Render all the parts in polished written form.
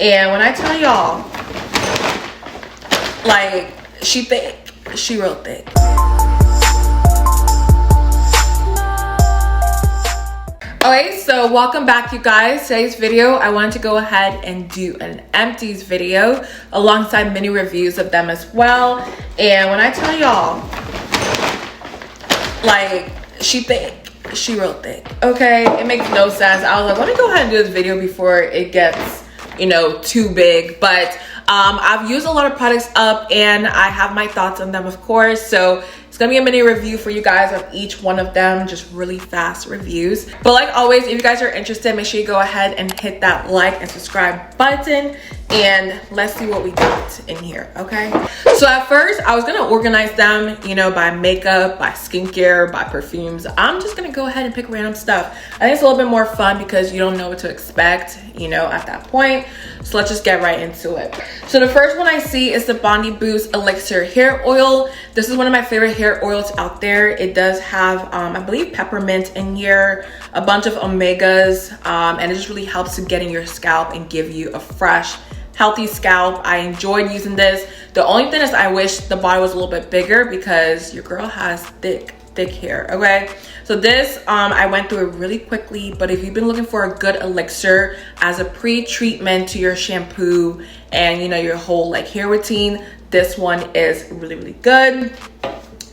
And when I tell y'all, like, she thick, she real thick. Okay, so welcome back, you guys. Today's video, I wanted to go ahead and do an Empties video alongside mini reviews of them as well. And when I tell y'all, like, she thick, she real thick. Okay, it makes no sense. I was like, let me go ahead and do this video before it gets, you know, too big. But I've used a lot of products up and I have my thoughts on them, of course. So it's gonna be a mini review for you guys of each one of them, just really fast reviews. But like always, if you guys are interested, make sure you go ahead and hit that like and subscribe button, and let's see what we got in here, okay? So at first, I was gonna organize them, you know, by makeup, by skincare, by perfumes. I'm just gonna go ahead and pick random stuff. I think it's a little bit more fun because you don't know what to expect, you know, at that point. So let's just get right into it. So the first one I see is the Bondi Boost Elixir Hair Oil. This is one of my favorite hair oils out there. It does have, I believe, peppermint in here, a bunch of omegas, and it just really helps to get in your scalp and give you a fresh, healthy scalp. I enjoyed using this. The only thing is I wish the bottle was a little bit bigger because your girl has thick hair, okay? So this, I went through it really quickly, but if you've been looking for a good elixir as a pre-treatment to your shampoo and, you know, your whole like hair routine, this one is really, really good.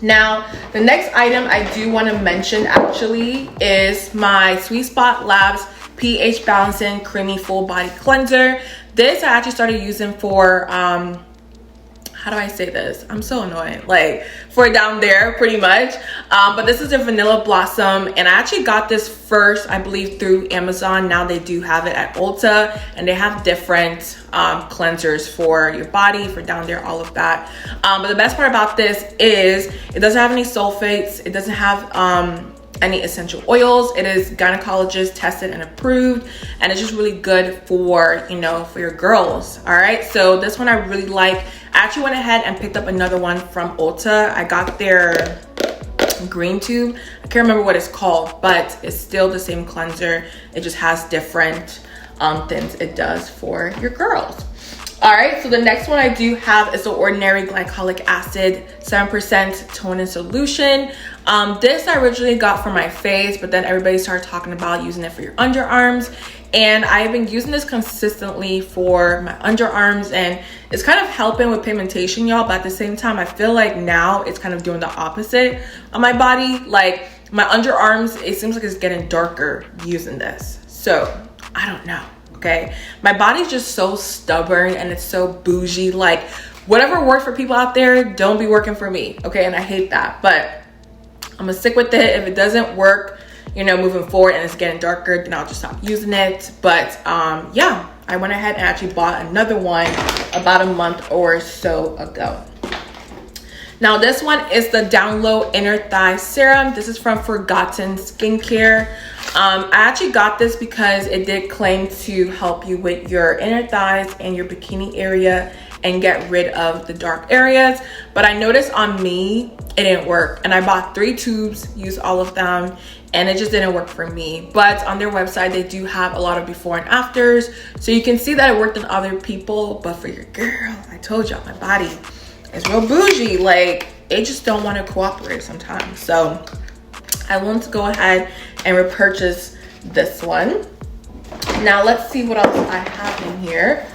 Now, the next item I do want to mention actually is my Sweet Spot Labs pH Balancing Creamy Full Body Cleanser. This I actually started using for, how do I say this? I'm so annoying. Like, for down there, pretty much. But this is a Vanilla Blossom, and I actually got this first, I believe, through Amazon. Now they do have it at Ulta, and they have different cleansers for your body, for down there, all of that. But the best part about this is it doesn't have any sulfates. It doesn't have any essential oils. It is gynecologist tested and approved, and it's just really good for, you know, for your girls. All right, so this one I really like. I actually went ahead and picked up another one from Ulta. I got their green tube. I can't remember what it's called, but it's still the same cleanser. It just has different things it does for your girls. All right, so the next one I do have is the Ordinary Glycolic Acid 7% Toning Solution. This I originally got for my face, but then everybody started talking about using it for your underarms. And I've been using this consistently for my underarms, and it's kind of helping with pigmentation, y'all. But at the same time, I feel like now it's kind of doing the opposite on my body. Like my underarms, it seems like it's getting darker using this. So I don't know. Okay, my body's just so stubborn and it's so bougie. Like, whatever works for people out there don't be working for me, okay? And I hate that, but I'm gonna stick with it. If it doesn't work, you know, moving forward and it's getting darker, then I'll just stop using it. But yeah, I went ahead and actually bought another one about a month or so ago. Now this one is the Down Low Inner Thigh Serum. This is from Forgotten Skincare. I actually got this because it did claim to help you with your inner thighs and your bikini area and get rid of the dark areas. But I noticed on me, it didn't work. And I bought 3 tubes, used all of them, and it just didn't work for me. But on their website, they do have a lot of before and afters. So you can see that it worked on other people, but for your girl, I told y'all, my body is real bougie. Like, it just don't want to cooperate sometimes. So I want to go ahead and repurchase this one. Now let's see what else I have in here.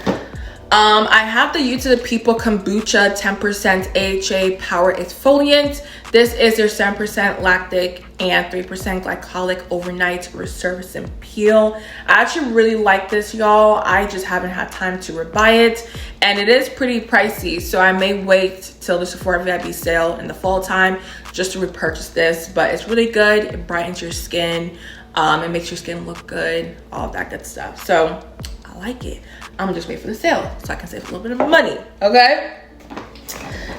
I have the You to the People Kombucha 10% AHA Power Exfoliant. This is their 7% lactic and 3% glycolic overnight resurfacing peel. I actually really like this, y'all. I just haven't had time to rebuy it, and it is pretty pricey, so I may wait till the Sephora VIP sale in the fall time just to repurchase this. But it's really good. It brightens your skin. It makes your skin look good, all of that good stuff. So I like it. I'm gonna just wait for the sale so I can save a little bit of money, okay?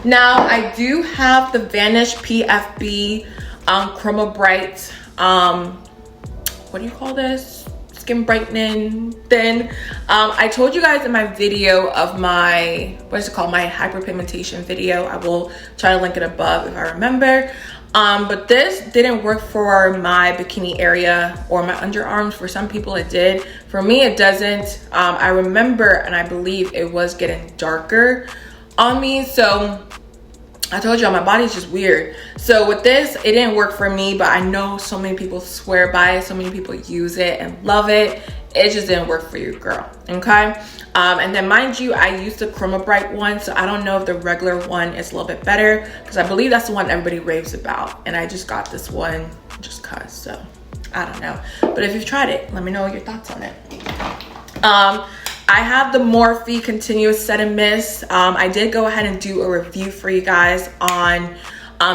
Now I do have the Vanish PFB Chroma Bright, what do you call this? Skin brightening thin. I told you guys in my video of my, what is it called? My hyperpigmentation video. I will try to link it above if I remember. But this didn't work for my bikini area or my underarms. For some people it did. For me it doesn't. I remember and I believe it was getting darker on me. So I told y'all my body's just weird. So with this, it didn't work for me, but I know so many people swear by it. So many people use it and love it. It just didn't work for you, girl, okay? And then mind you, I used the Chroma Bright one, so I don't know if the regular one is a little bit better, because I believe that's the one everybody raves about. And I just got this one just cause, so I don't know. But if you've tried it, let me know your thoughts on it. I have the Morphe Continuous Set and Mist. I did go ahead and do a review for you guys on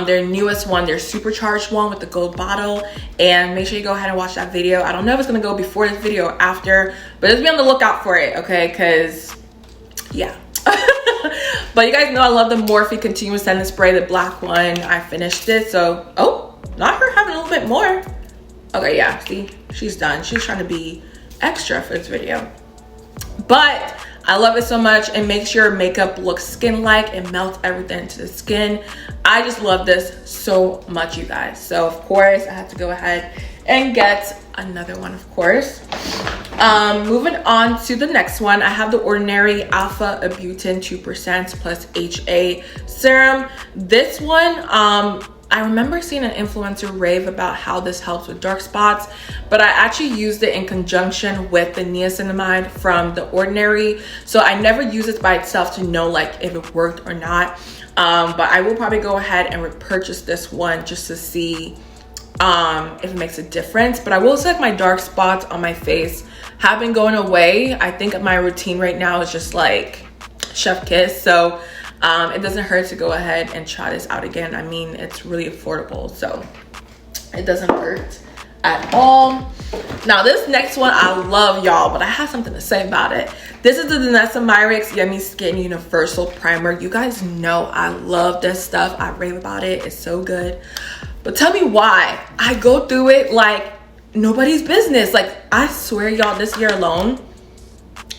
their newest one, their supercharged one with the gold bottle, and make sure you go ahead and watch that video. I don't know if it's gonna go before this video or after, but just be on the lookout for it, okay? Because yeah. But you guys know I love the Morphe Continuous Setting Spray, the black one. I finished it, so oh, not her having a little bit more. Okay, yeah, see, she's done. She's trying to be extra for this video, but I love it so much. It makes your makeup look skin-like. It melts everything into the skin. I just love this so much, you guys. So of course I had to go ahead and get another one, of course. Moving on to the next one, I have the Ordinary Alpha Arbutin 2% plus HA serum. This one, I remember seeing an influencer rave about how this helps with dark spots, but I actually used it in conjunction with the niacinamide from The Ordinary. So I never used it by itself to know like if it worked or not. But I will probably go ahead and repurchase this one just to see if it makes a difference. But I will say like my dark spots on my face have been going away. I think my routine right now is just like chef kiss. So it doesn't hurt to go ahead and try this out again. I mean, it's really affordable, so it doesn't hurt at all. Now this next one I love, y'all, but I have something to say about it. This is the Danessa Myricks Yummy Skin Universal Primer. You guys know I love this stuff. I rave about it. It's so good. But tell me why I go through it like nobody's business. Like I swear, y'all, this year alone,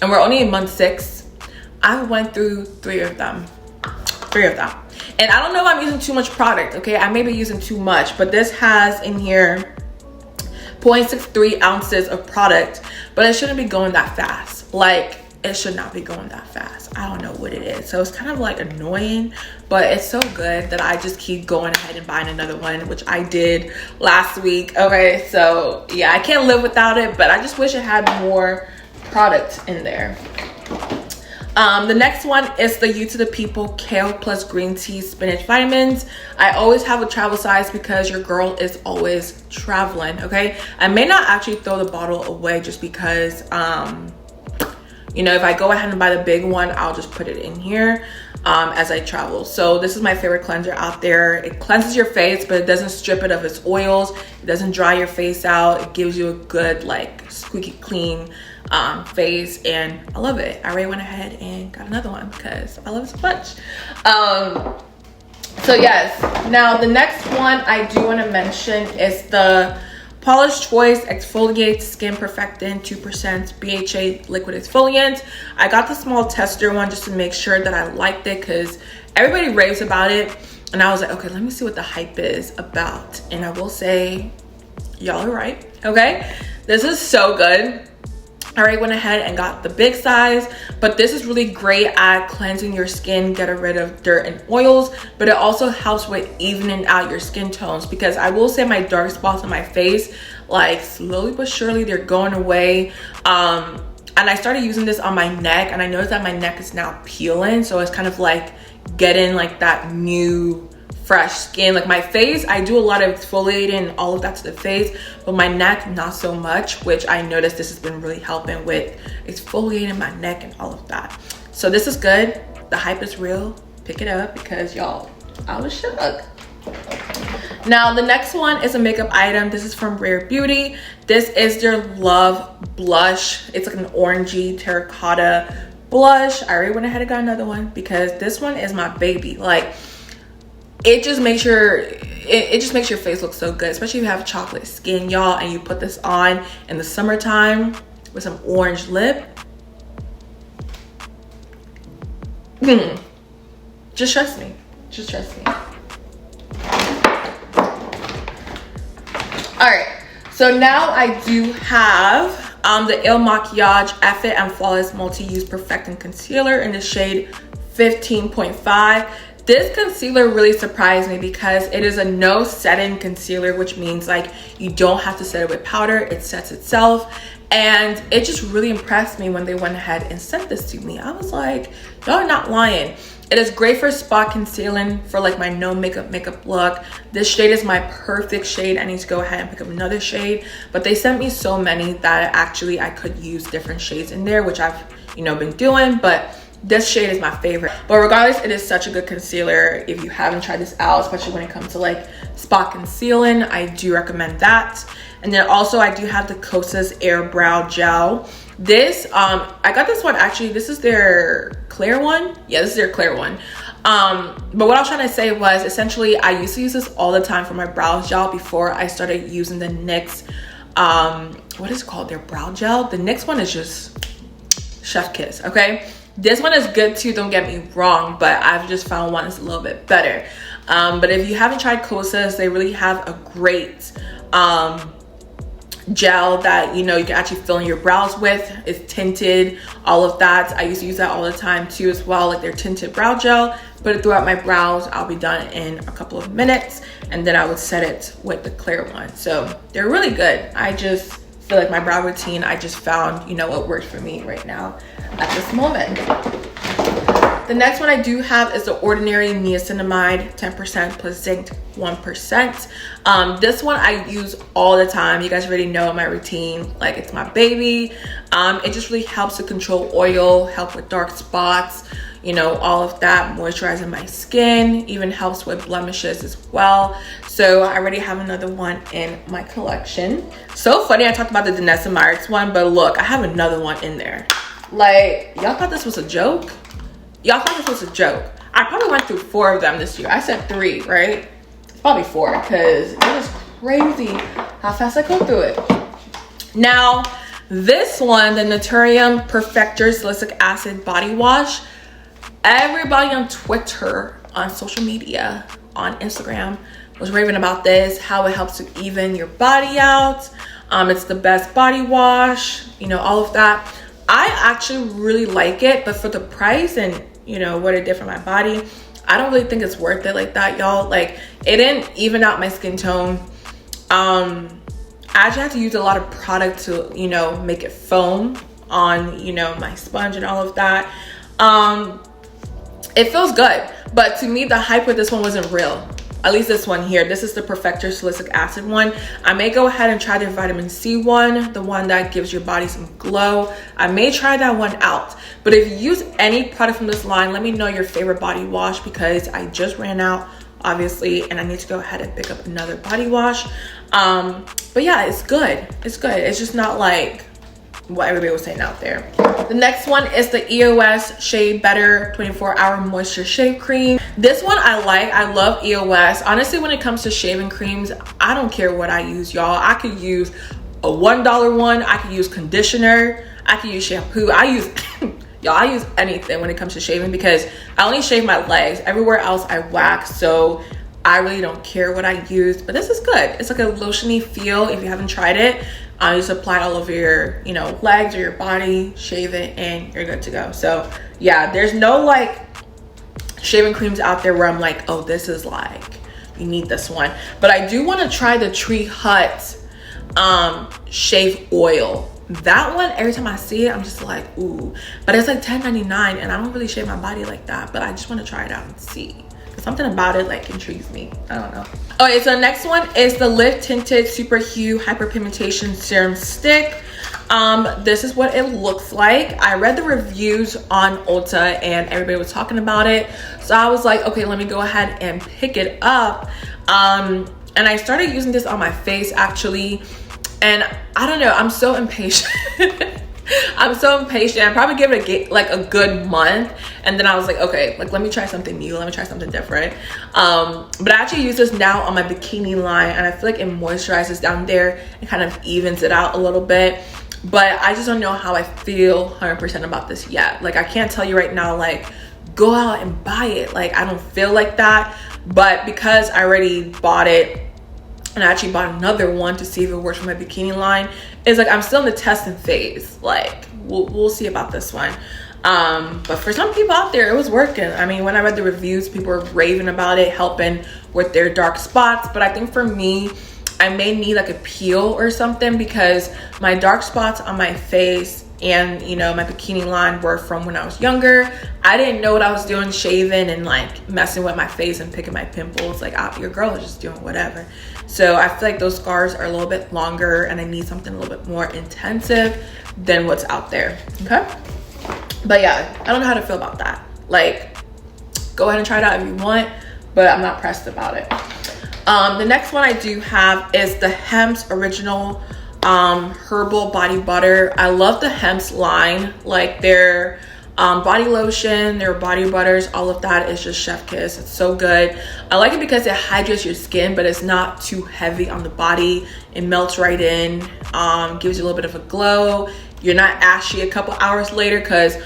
and we're only in month 6, I went through 3 of them. And I don't know if I'm using too much product, okay? I may be using too much, but this has in here 0.63 ounces of product, but it shouldn't be going that fast. Like, it should not be going that fast. I don't know what it is. So it's kind of like annoying, but it's so good that I just keep going ahead and buying another one, which I did last week, okay? So yeah, I can't live without it, but I just wish it had more product in there. The next one is the You to the People Kale plus Green Tea Spinach Vitamins. I always have a travel size because your girl is always traveling, okay? I may not actually throw the bottle away just because, you know, if I go ahead and buy the big one, I'll just put it in here as I travel. So this is my favorite cleanser out there. It cleanses your face, but it doesn't strip it of its oils. It doesn't dry your face out. It gives you a good, like, squeaky clean face, and I love it. I already went ahead and got another one because I love it so much. So yes, now the next one I do want to mention is the Paula's Choice Exfoliate Skin Perfecting 2% BHA Liquid Exfoliant. I got the small tester one just to make sure that I liked it because everybody raves about it, and I was like, okay, let me see what the hype is about. And I will say, y'all are right, okay? This is so good. I already went ahead and got the big size, but this is really great at cleansing your skin, getting rid of dirt and oils, but it also helps with evening out your skin tones, because I will say my dark spots on my face, like slowly but surely they're going away. And I started using this on my neck, and I noticed that my neck is now peeling, so it's kind of like getting like that new fresh skin. Like my face, I do a lot of exfoliating and all of that to the face, but my neck not so much, which I noticed this has been really helping with exfoliating my neck and all of that. So this is good. The hype is real. Pick it up because y'all, I was shook. Now the next one is a makeup item. This is from Rare Beauty. This is their Love Blush. It's like an orangey terracotta blush. I already went ahead and got another one because this one is my baby. Like, it just makes your face look so good, especially if you have chocolate skin, y'all, and you put this on in the summertime with some orange lip. Just trust me. Just trust me. All right, so now I do have the Il Makiage Effort and Flawless Multi-Use Perfecting Concealer in the shade 15.5. This concealer really surprised me because it is a no set-in concealer, which means like you don't have to set it with powder, it sets itself. And it just really impressed me when they went ahead and sent this to me. I was like, y'all are not lying. It is great for spot concealing for like my no makeup look. This shade is my perfect shade. I need to go ahead and pick up another shade, but they sent me so many that actually I could use different shades in there, which I've, you know, been doing, but this shade is my favorite. But regardless, it is such a good concealer. If you haven't tried this out, especially when it comes to like spot concealing, I do recommend that. And then also I do have the Kosas Air Brow Gel. This, I got this one actually, this is their clear one. Yeah, this is their clear one. But what I was trying to say was essentially I used to use this all the time for my brow gel before I started using the NYX, what is it called? Their brow gel. The NYX one is just chef kiss, okay? This one is good too, don't get me wrong, but I've just found one that's a little bit better. But if you haven't tried Kosas, they really have a great gel that, you know, you can actually fill in your brows with. It's tinted, all of that. I used to use that all the time too as well, like their tinted brow gel. Put it throughout my brows. I'll be done in a couple of minutes, and then I would set it with the clear one. So they're really good. I just feel like my brow routine, I just found, you know, what works for me right now at this moment. The next one I do have is the Ordinary Niacinamide 10% plus zinc 1%. This one I use all the time. You guys already know my routine, like it's my baby. It just really helps to control oil, help with dark spots, you know, all of that, moisturizing my skin, even helps with blemishes as well. So I already have another one in my collection. So funny, I talked about the Danessa Myricks one, but look, I have another one in there. Like, y'all thought this was a joke? Y'all thought this was a joke. I probably went through 4 of them this year. I said 3, right? It's probably 4 because it is crazy how fast I go through it. Now, this one, the Naturium Perfector Salicylic Acid Body Wash. Everybody on Twitter, on social media, on Instagram was raving about this, how it helps to even your body out. It's the best body wash, you know, all of that. I actually really like it, but for the price and, you know, what it did for my body, I don't really think it's worth it like that, y'all. Like, it didn't even out my skin tone. I actually had to use a lot of product to, you know, make it foam on, you know, my sponge and all of that. It feels good, but to me, the hype with this one wasn't real. At least this one here. This is the Perfector Salicylic Acid one. I may go ahead and try the vitamin C one, the one that gives your body some glow. I may try that one out. But if you use any product from this line, let me know your favorite body wash, because I just ran out, obviously, and I need to go ahead and pick up another body wash. But yeah, it's good. It's good. It's just not like what everybody was saying out there. The next one is the EOS Shea Better 24-Hour Moisture Shave Cream. This one I like. I love EOS. Honestly, when it comes to shaving creams, I don't care what I use, y'all. I could use a $1 one. I could use conditioner. I could use shampoo. I use y'all, I use anything when it comes to shaving because I only shave my legs. Everywhere else I wax, so I really don't care what I use. But this is good. It's like a lotiony feel. If you haven't tried it, you just apply it all over your, you know, legs or your body, shave it, and you're good to go. So yeah, there's no like shaving creams out there where I'm like, oh, this is like, you need this one. But I do want to try the Tree Hut shave oil. That one, every time I see it, I'm just like, ooh. But it's like $10.99, and I don't really shave my body like that, but I just want to try it out and see. Something about it like intrigues me. I don't know. Okay, so the next one is the Lift Tinted Super Hue Hyperpigmentation Serum Stick. This is what it looks like. I read the reviews on Ulta and everybody was talking about it, so I was like, okay, let me go ahead and pick it up. And I started using this on my face actually, and I don't know, I'm so impatient. I'm so impatient. I probably give it a good month, and then I was like, okay, like let me try something new, let me try something different. But I actually use this now on my bikini line, and I feel like it moisturizes down there and kind of evens it out a little bit. But I just don't know how I feel 100% about this yet. Like, I can't tell you right now, like, go out and buy it. Like, I don't feel like that. But because I already bought it and I actually bought another one to see if it works for my bikini line. It's like I'm still in the testing phase. Like we'll see about this one. But for some people out there, it was working. I mean, when I read the reviews, people were raving about it, helping with their dark spots. But I think for me, I may need like a peel or something, because my dark spots on my face and, you know, my bikini line were from when I was younger. I didn't know what I was doing, shaving and like messing with my face and picking my pimples. Like, your girl is just doing whatever. So I feel like those scars are a little bit longer, and I need something a little bit more intensive than what's out there. Okay. But yeah, I don't know how to feel about that. Like, go ahead and try it out if you want, but I'm not pressed about it. The next one I do have is the Hemp's Original Herbal Body Butter. I love the Hemp's line. Like, their body lotion, their body butters, all of that is just chef kiss. It's so good. I like it because it hydrates your skin, but it's not too heavy on the body. It melts right in, gives you a little bit of a glow. You're not ashy a couple hours later, because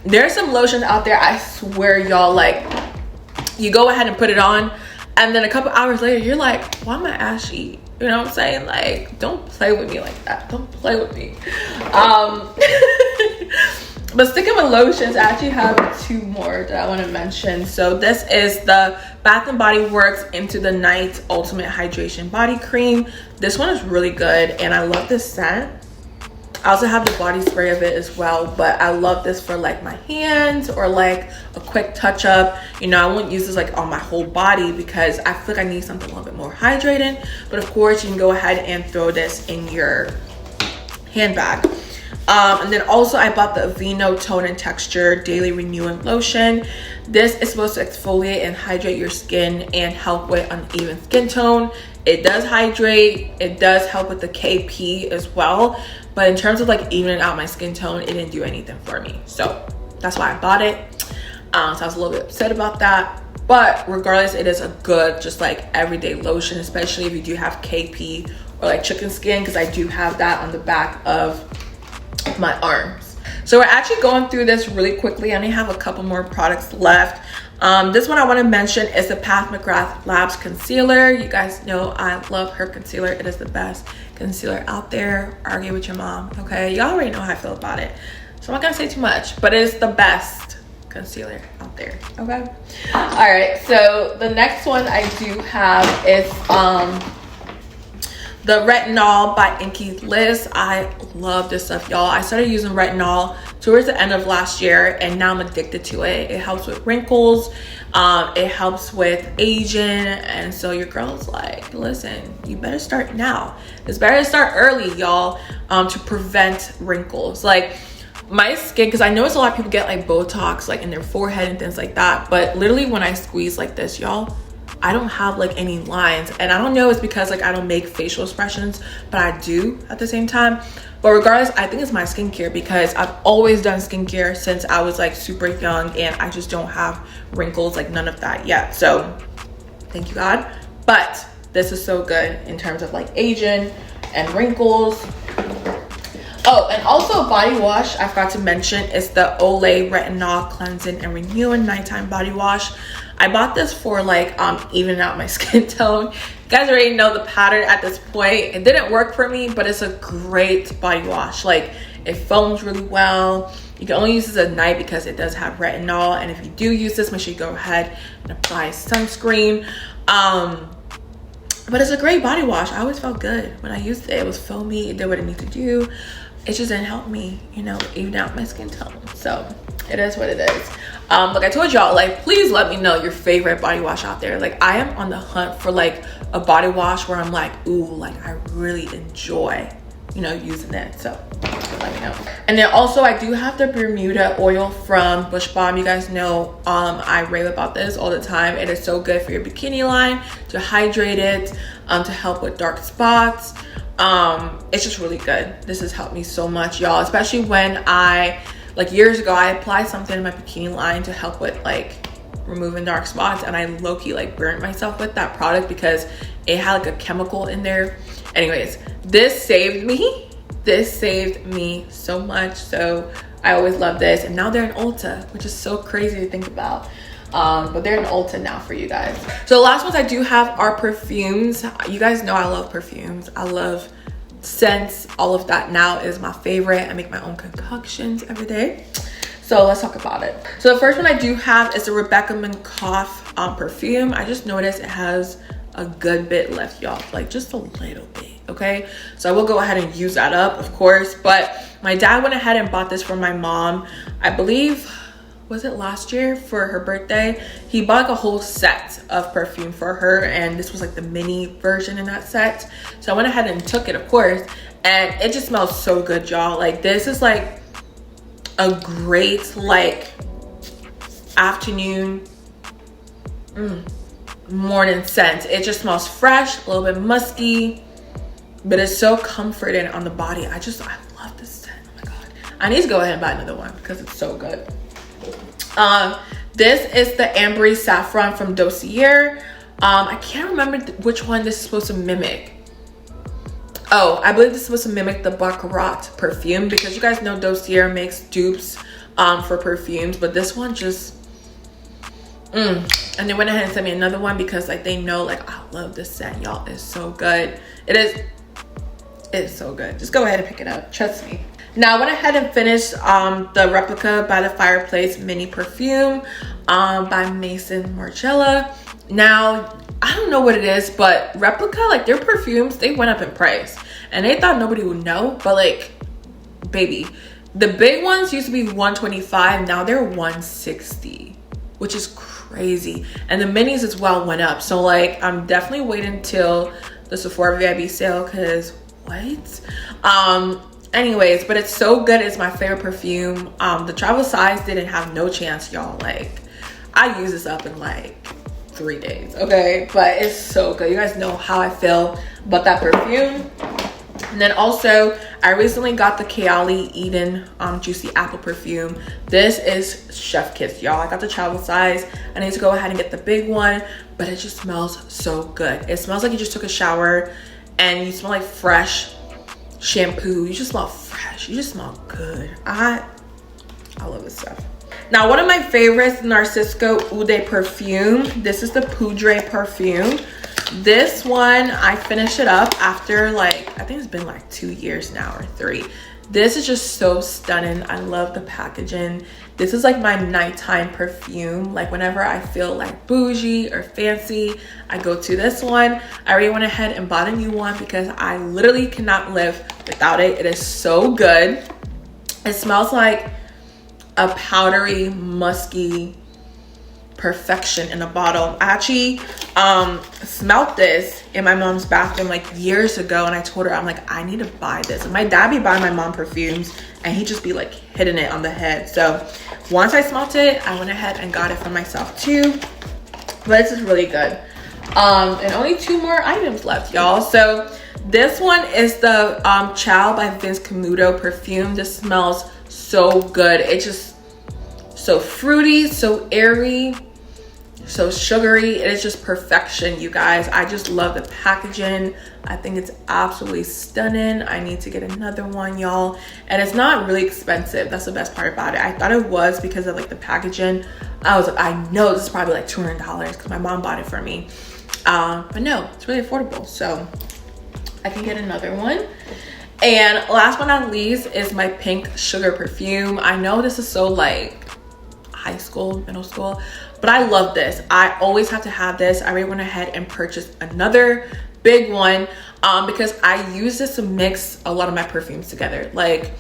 there's some lotions out there, I swear, y'all, like, you go ahead and put it on, and then a couple hours later, you're like, why am I ashy? You know what I'm saying? Like, don't play with me like that. Don't play with me. But sticking with lotions, I actually have two more that I want to mention. So this is the Bath & Body Works Into the Night Ultimate Hydration Body Cream. This one is really good, and I love this scent. I also have the body spray of it as well, but I love this for like my hands or like a quick touch up. You know, I wouldn't use this like on my whole body because I feel like I need something a little bit more hydrating. But of course, you can go ahead and throw this in your handbag. And then also I bought the Aveeno Tone and Texture Daily Renewing Lotion. This is supposed to exfoliate and hydrate your skin and help with uneven skin tone. It does hydrate, it does help with the KP as well, but in terms of like evening out my skin tone, it didn't do anything for me. So that's why I bought it. So I was a little bit upset about that, but regardless, it is a good just like everyday lotion, especially if you do have KP or like chicken skin, because I do have that on the back of my arms. So we're actually going through this really quickly. I only have a couple more products left. This one I want to mention is the Pat McGrath Labs Concealer. You guys know I love her concealer. It is the best concealer out there. Argue with your mom, okay? Y'all already know how I feel about it, so I'm not gonna say too much, but it is the best concealer out there, okay? All right, so the next one I do have is the Retinol by Inky Liz. I love this stuff, y'all. I started using retinol towards the end of last year, and now I'm addicted to it. It helps with wrinkles. It helps with aging. And so your girl's like, listen, you better start now. It's better to start early, y'all, to prevent wrinkles. Like, my skin, because I notice a lot of people get like Botox like in their forehead and things like that, but literally when I squeeze like this, y'all, I don't have like any lines. And I don't know, it's because like I don't make facial expressions, but I do at the same time. But regardless, I think it's my skincare, because I've always done skincare since I was like super young, and I just don't have wrinkles, like none of that yet. So thank you God. But this is so good in terms of like aging and wrinkles. Oh, and also a body wash I forgot to mention is the Olay Retinol Cleansing and Renewing Nighttime Body Wash. I bought this for like evening out my skin tone. You guys already know the pattern at this point. It didn't work for me, but it's a great body wash. Like, it foams really well. You can only use this at night because it does have retinol, and if you do use this, make sure you go ahead and apply sunscreen. But it's a great body wash. I always felt good when I used it. It was foamy, it did what it needed to do. It just didn't help me, you know, even out my skin tone. So it is what it is. Like I told y'all, like, please let me know your favorite body wash out there. Like, I am on the hunt for like a body wash where I'm like, ooh, like I really enjoy, you know, using it. So let me know. And then also I do have the Bermuda oil from Bush Balm. You guys know I rave about this all the time. It is so good for your bikini line, to hydrate it, to help with dark spots. It's just really good. This has helped me so much, y'all, especially when like years ago, I applied something in my bikini line to help with like removing dark spots, and I low-key like burnt myself with that product because it had like a chemical in there. Anyways, this saved me. This saved me so much. So I always love this. And now they're in Ulta, which is so crazy to think about. but they're in Ulta now for you guys. So the last ones I do have are perfumes. You guys know I love perfumes. I love scents. All of that now is my favorite. I make my own concoctions every day. So let's talk about it. So the first one I do have is the Rebecca Minkoff perfume. I just noticed it has a good bit left, y'all, like just a little bit. Okay, so I will go ahead and use that up, of course. But my dad went ahead and bought this for my mom. I believe, was it last year for her birthday? He bought like a whole set of perfume for her, and this was like the mini version in that set. So I went ahead and took it, of course, and it just smells so good, y'all. Like this is like a great like afternoon morning scent. It just smells fresh, a little bit musky, but it's so comforting on the body. I love this scent. Oh my god, I need to go ahead and buy another one because it's so good. This is the Ambery Saffron from Dossier. I can't remember which one this is supposed to mimic. Oh, I believe this is supposed to mimic the Baccarat perfume, because you guys know Dossier makes dupes for perfumes, but this one just and they went ahead and sent me another one because like they know like I love this scent, y'all. It's so good. It's so good. Just go ahead and pick it up, trust me. Now I went ahead and finished the Replica by the Fireplace mini perfume by Maison Margiela. Now I don't know what it is, but Replica, like their perfumes, they went up in price and they thought nobody would know, but like baby, the big ones used to be $125, now they're $160, which is crazy. And the minis as well went up. So like I'm definitely waiting till the Sephora VIB sale, because what? Anyways, but it's so good. It's my favorite perfume. The travel size didn't have no chance, y'all. Like I use this up in like 3 days, okay? But it's so good. You guys know how I feel about that perfume. And then also I recently got the Kayali Eden Juicy Apple perfume. This is chef kiss, y'all. I got the travel size. I need to go ahead and get the big one, but it just smells so good. It smells like you just took a shower and you smell like fresh shampoo. You just smell fresh. You just smell good. I love this stuff. Now one of my favorites, Narcisco Ude perfume. This is the Poudre perfume. This one I finished it up after like I think it's been like 2 years now or 3. This is just so stunning. I love the packaging. This is like my nighttime perfume. Like whenever I feel like bougie or fancy, I go to this one. I already went ahead and bought a new one because I literally cannot live without it. It is so good. It smells like a powdery, musky perfection in a bottle. I actually smelled this in my mom's bathroom like years ago, and I told her, I'm like, I need to buy this. And my dad be buying my mom perfumes and he just be like hitting it on the head. So once I smelt it, I went ahead and got it for myself too. But this is really good. And only 2 more items left, y'all. So this one is the Ciao by Vince Camuto perfume. This smells so good. It's just so fruity, so airy, so sugary. It is just perfection, you guys. I just love the packaging. I think it's absolutely stunning. I need to get another one, y'all. And it's not really expensive. That's the best part about it. I thought it was because of like the packaging. I was like, I know this is probably like $200 because my mom bought it for me. But no, it's really affordable. So I can get another one. And last but not least is my Pink Sugar perfume. I know this is so like high school, middle school, but I love this. I always have to have this. I already went ahead and purchased another big one because I use this to mix a lot of my perfumes together. Like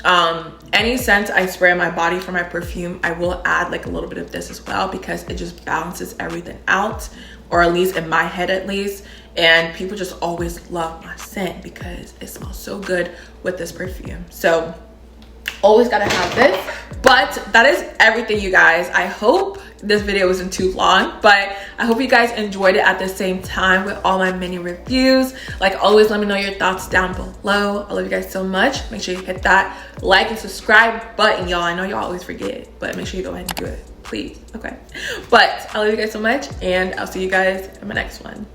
any scent I spray on my body for my perfume, I will add like a little bit of this as well because it just balances everything out, or at least in my head at least. And people just always love my scent because it smells so good with this perfume. So always gotta have this. But that is everything, you guys. I hope this video wasn't too long, but I hope you guys enjoyed it at the same time with all my mini reviews. Like always, let me know your thoughts down below. I love you guys so much. Make sure you hit that like and subscribe button, y'all. I know y'all always forget, but make sure you go ahead and do it, please. Okay, but I love you guys so much, and I'll see you guys in my next one.